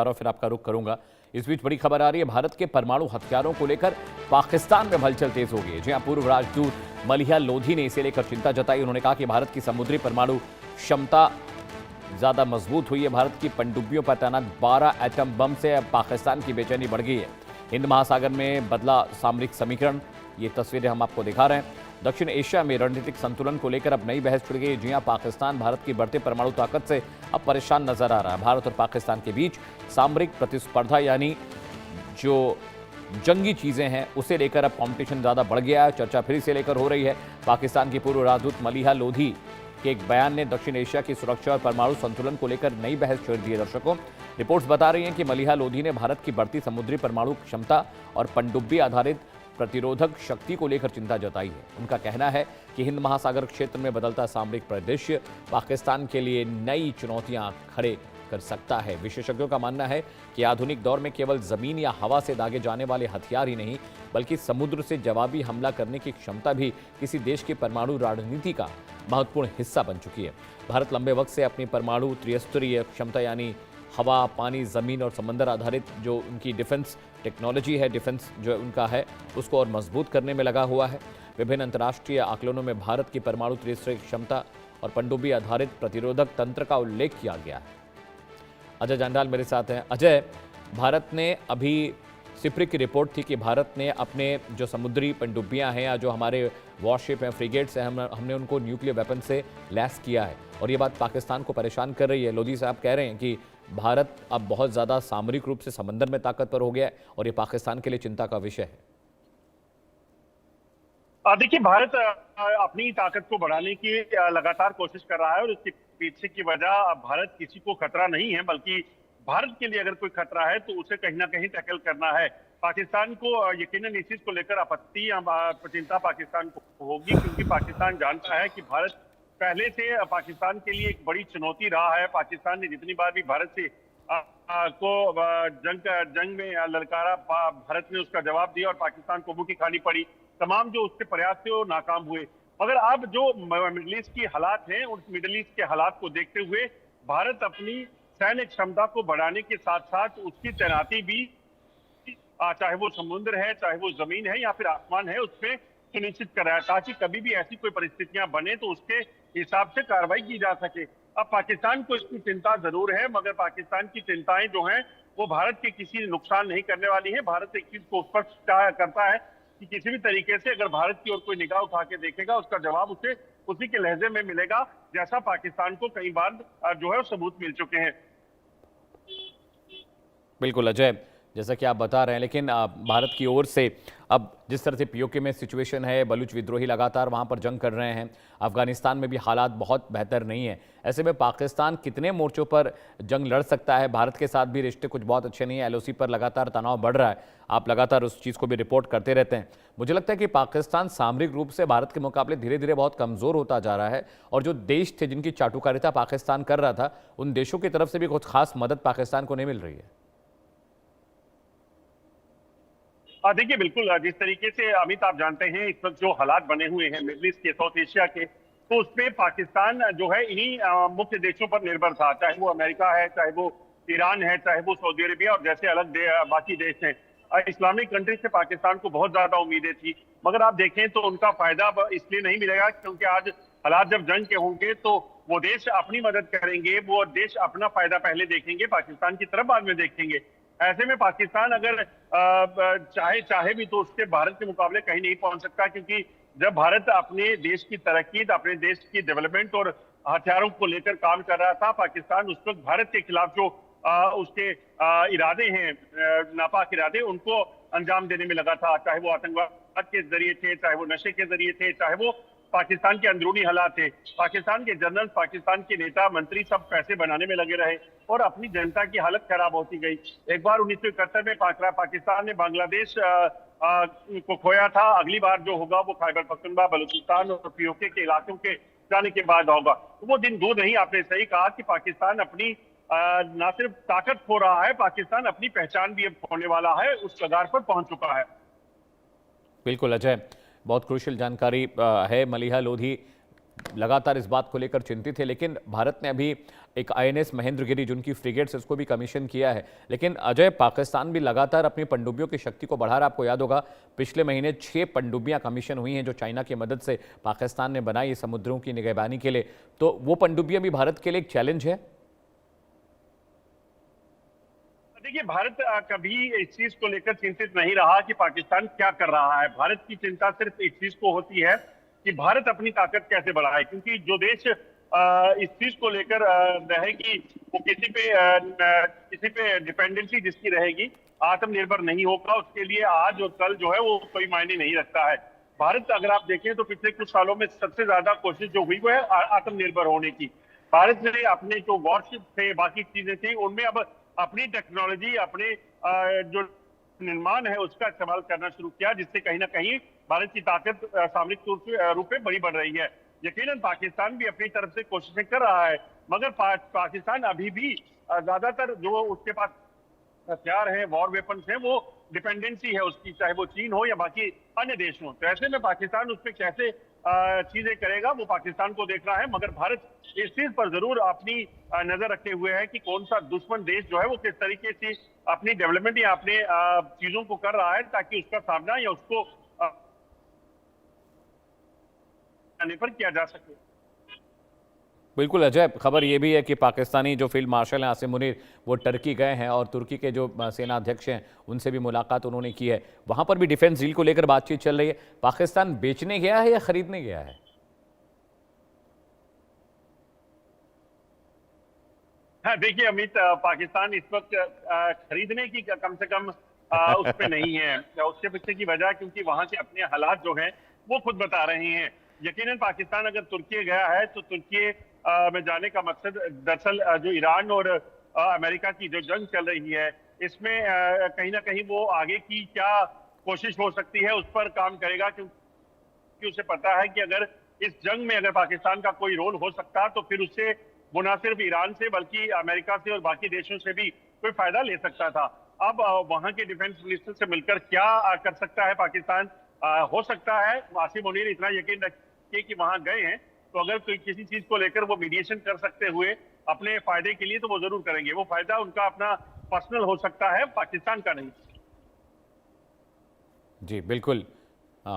और फिर आपका रुख करूंगा। इस बीच बड़ी खबर आ रही है, भारत के परमाणु हथियारों को लेकर पाकिस्तान में हलचल तेज हो गई है। जी हां, पूर्व राजदूत मलिहा लोधी ने इसे लेकर चिंता जताई। उन्होंने कहा कि भारत की समुद्री परमाणु क्षमता ज्यादा मजबूत हुई है। भारत की पनडुब्बियों पर तैनात 12 एटम बम से अब पाकिस्तान की बेचैनी बढ़ गई है। हिंद महासागर में बदला सामरिक समीकरण, ये तस्वीरें हम आपको दिखा रहे हैं। दक्षिण एशिया में रणनीतिक संतुलन को लेकर अब नई बहस छिड़ गई। जी हां, पाकिस्तान भारत की बढ़ती परमाणु ताकत से अब परेशान नजर आ रहा है। भारत और पाकिस्तान के बीच सामरिक प्रतिस्पर्धा यानी जो जंगी चीजें हैं उसे लेकर अब कॉम्पिटिशन ज्यादा बढ़ गया है। चर्चा फिर इसे लेकर हो रही है। पाकिस्तान की पूर्व राजदूत मलिहा लोधी के एक बयान ने दक्षिण एशिया की सुरक्षा और परमाणु संतुलन को लेकर नई बहस छेड़ दी है। दर्शकों, रिपोर्ट्स बता रही हैं कि मलिहा लोधी ने भारत की बढ़ती समुद्री परमाणु क्षमता और पनडुब्बी आधारित प्रतिरोधक शक्ति को लेकर चिंता जताई है। उनका कहना है कि हिंद महासागर क्षेत्र में बदलता सामरिक परिदृश्य पाकिस्तान के लिए नई चुनौतियां खड़े कर सकता है। विशेषज्ञों का मानना है कि आधुनिक दौर में केवल जमीन या हवा से दागे जाने वाले हथियार ही नहीं, बल्कि समुद्र से जवाबी हमला करने की क्षमता भी किसी देश की परमाणु रणनीति का महत्वपूर्ण हिस्सा बन चुकी है। भारत लंबे वक्त से अपनी परमाणु त्रिस्तरीय क्षमता यानी हवा, पानी, जमीन और समंदर आधारित जो उनकी डिफेंस टेक्नोलॉजी है, डिफेंस जो उनका है, उसको और मजबूत करने में लगा हुआ है। विभिन्न अंतर्राष्ट्रीय आकलनों में भारत की परमाणु त्रिस्तरीय क्षमता और पनडुब्बी आधारित प्रतिरोधक तंत्र का उल्लेख किया गया है। अजय जंडाल मेरे साथ हैं। अजय, भारत ने अभी सिप्रिक की रिपोर्ट थी कि भारत ने अपने जो समुद्री पनडुब्बियां हैं या जो हमारे वॉरशिप हैं, फ्रिगेट्स हैं, हमने उनको न्यूक्लियर वेपन से लैस किया है और ये बात पाकिस्तान को परेशान कर रही है। लोधी साहब कह रहे हैं कि भारत अब बहुत ज़्यादा सामरिक रूप से समंदर में ताकतवर हो गया है और ये पाकिस्तान के लिए चिंता का विषय है। देखिए, भारत अपनी ताकत को बढ़ाने की लगातार कोशिश कर रहा है और उसके पीछे की वजह भारत किसी को खतरा नहीं है, बल्कि भारत के लिए अगर कोई खतरा है तो उसे कहीं ना कहीं टैकल करना है। पाकिस्तान को यकीनन इस चीज को लेकर आपत्ति चिंता पाकिस्तान को होगी, क्योंकि पाकिस्तान जानता है कि भारत पहले से पाकिस्तान के लिए एक बड़ी चुनौती रहा है। पाकिस्तान ने जितनी बार भी भारत से जंग में ललकारा, भारत ने उसका जवाब दिया और पाकिस्तान को मुंह की खानी पड़ी। तमाम जो उसके प्रयास थे वो नाकाम हुए। मगर अब जो मिडिल ईस्ट की हालात हैं, उस मिडिल ईस्ट के हालात को देखते हुए भारत अपनी सैन्य क्षमता को बढ़ाने के साथ साथ उसकी तैनाती भी, चाहे वो समुद्र है, चाहे वो जमीन है या फिर आसमान है, उसमें सुनिश्चित कर रहा है, ताकि कभी भी ऐसी कोई परिस्थितियां बने तो उसके हिसाब से कार्रवाई की जा सके। अब पाकिस्तान को इसकी चिंता जरूर है, मगर पाकिस्तान की चिंताएं जो हैं वो भारत के किसी नुकसान नहीं करने वाली है। भारत एक चीज को स्पष्ट करता है कि किसी भी तरीके से अगर भारत की ओर कोई निगाह उठा के देखेगा, उसका जवाब उसे उसी के लहजे में मिलेगा, जैसा पाकिस्तान को कई बार जो है सबूत मिल चुके हैं। बिल्कुल अजय, जैसा कि आप बता रहे हैं, लेकिन भारत की ओर से अब जिस तरह से पीओके में सिचुएशन है, बलूच विद्रोही लगातार वहां पर जंग कर रहे हैं, अफगानिस्तान में भी हालात बहुत बेहतर नहीं है। ऐसे में पाकिस्तान कितने मोर्चों पर जंग लड़ सकता है? भारत के साथ भी रिश्ते कुछ बहुत अच्छे नहीं है, एलओसी पर लगातार तनाव बढ़ रहा है, आप लगातार उस चीज़ को भी रिपोर्ट करते रहते हैं। मुझे लगता है कि पाकिस्तान सामरिक रूप से भारत के मुकाबले धीरे धीरे बहुत कमज़ोर होता जा रहा है और जो देश थे जिनकी चाटुकारिता पाकिस्तान कर रहा था, उन देशों की तरफ से भी कुछ खास मदद पाकिस्तान को नहीं मिल रही है। देखिए, बिल्कुल जिस तरीके से अमित आप जानते हैं इस वक्त जो हालात बने हुए हैं मिडिल ईस्ट के, साउथ एशिया के, तो उसमें पाकिस्तान जो है इन्हीं मुख्य देशों पर निर्भर था, चाहे वो अमेरिका है, चाहे वो ईरान है, चाहे वो सऊदी अरेबिया और जैसे अलग बाकी देश हैं। इस्लामिक कंट्री से पाकिस्तान को बहुत ज्यादा उम्मीदें थी, मगर आप देखें तो उनका फायदा इसलिए नहीं मिलेगा क्योंकि आज हालात जब जंग के होंगे तो वो देश अपनी मदद करेंगे, वो देश अपना फायदा पहले देखेंगे, पाकिस्तान की तरफ बाद में देखेंगे। ऐसे में पाकिस्तान अगर चाहे भी तो उसके भारत के मुकाबले कहीं नहीं पहुंच सकता, क्योंकि जब भारत अपने देश की तरक्की, अपने देश की डेवलपमेंट और हथियारों को लेकर काम कर रहा था, पाकिस्तान उस वक्त भारत के खिलाफ जो उसके इरादे हैं, नापाक इरादे, उनको अंजाम देने में लगा था, चाहे वो आतंकवाद के जरिए थे, चाहे वो नशे के जरिए थे, चाहे वो पाकिस्तान के अंदरूनी हालात थे। पाकिस्तान के जनरल, पाकिस्तान के नेता मंत्री सब पैसे बनाने में लगे रहे और अपनी जनता की हालत खराब होती गई। एक बार 1971 में पाकिस्तान ने बांग्लादेश को खोया था, अगली बार जो होगा वो खैबर पख्तूनख्वा, बलूचिस्तान और पीओके के इलाकों के जाने के बाद होगा। तो वो दिन दूर नहीं। आपने सही कहा कि पाकिस्तान अपनी ना सिर्फ ताकत खो रहा है, पाकिस्तान अपनी पहचान भी अब खोने वाला है, उस कगार पर पहुंच चुका है। बिल्कुल अजय, बहुत क्रूशियल जानकारी है। मलिहा लोधी लगातार इस बात को लेकर चिंतित है, लेकिन भारत ने अभी एक आईएनएस महेंद्रगिरी जिनकी फ्रिगेट्स उसको भी कमीशन किया है। लेकिन अजय, पाकिस्तान भी लगातार अपनी पनडुब्बियों की शक्ति को बढ़ा रहा है। आपको याद होगा पिछले महीने 6 पनडुब्बियां कमीशन हुई हैं जो चाइना की मदद से पाकिस्तान ने बनाई समुद्रों की निगहबानी के लिए। तो वो पनडुब्बियां भी भारत के लिए एक चैलेंज है। देखिए, भारत कभी इस चीज को लेकर चिंतित नहीं रहा कि पाकिस्तान क्या कर रहा है। भारत की चिंता सिर्फ इस चीज को होती है कि भारत अपनी ताकत कैसे बढ़ाए, क्योंकि जो देश इस चीज को लेकर रहेगी, वो किसी पे डिपेंडेंसी जिसकी रहेगी, आत्मनिर्भर नहीं होगा, उसके लिए आज और कल जो है वो कोई मायने नहीं रखता है। भारत अगर आप देखें तो पिछले कुछ सालों में सबसे ज्यादा कोशिश जो हुई वो है आत्मनिर्भर होने की। भारत ने अपने जो वॉरशिप थे, बाकी चीजें थी, उनमें अब अपनी टेक्नोलॉजी, अपने जो निर्माण है उसका इस्तेमाल करना शुरू किया, जिससे कहीं ना कहीं भारत की ताकत सामरिक रूप में बड़ी बढ़ रही है। यकीनन पाकिस्तान भी अपनी तरफ से कोशिशें कर रहा है, मगर पाकिस्तान अभी भी ज्यादातर जो उसके पास हथियार है, वॉर वेपन्स है, वो डिपेंडेंसी है उसकी, चाहे वो चीन हो या बाकी अन्य देश हो। तो ऐसे में पाकिस्तान उस पर कैसे चीजें करेगा वो पाकिस्तान को देखना है, मगर भारत इस चीज पर जरूर अपनी नजर रखे हुए है कि कौन सा दुश्मन देश जो है वो किस तरीके से अपनी डेवलपमेंट या अपने चीजों को कर रहा है, ताकि उसका सामना या उसको आने पर किया जा सके। बिल्कुल अजय, खबर ये भी है कि पाकिस्तानी जो फील्ड मार्शल हैं आसिम मुनीर, वो टर्की गए हैं और तुर्की के जो सेना अध्यक्ष हैं उनसे भी मुलाकात उन्होंने की है। वहां पर भी डिफेंस डील को लेकर बातचीत चल रही है। पाकिस्तान बेचने गया है या खरीदने गया है? हाँ, देखिए अमित, पाकिस्तान इस वक्त खरीदने की कम से कम उस पे नहीं है। उसके पीछे की वजह क्योंकि वहां के अपने हालात जो हैं वो खुद बता रहे हैं। यकीनन पाकिस्तान अगर तुर्की गया है तो तुर्की में जाने का मकसद दरअसल जो ईरान और अमेरिका की जो जंग चल रही है, इसमें कहीं ना कहीं वो आगे की क्या कोशिश हो सकती है उस पर काम करेगा, क्योंकि उसे पता है कि अगर इस जंग में अगर पाकिस्तान का कोई रोल हो सकता तो फिर उससे वो न सिर्फ ईरान से बल्कि अमेरिका से और बाकी देशों से भी कोई फायदा ले सकता था। अब वहां के डिफेंस मिनिस्टर से मिलकर क्या कर सकता है पाकिस्तान, हो सकता है आसिम मुनीर इतना यकीन रखिए कि वहां गए हैं तो अगर कोई किसी चीज को लेकर वो मीडिएशन कर सकते हुए अपने फायदे के लिए तो वो जरूर करेंगे। वो फायदा उनका अपना पर्सनल हो सकता है, पाकिस्तान का नहीं। जी बिल्कुल।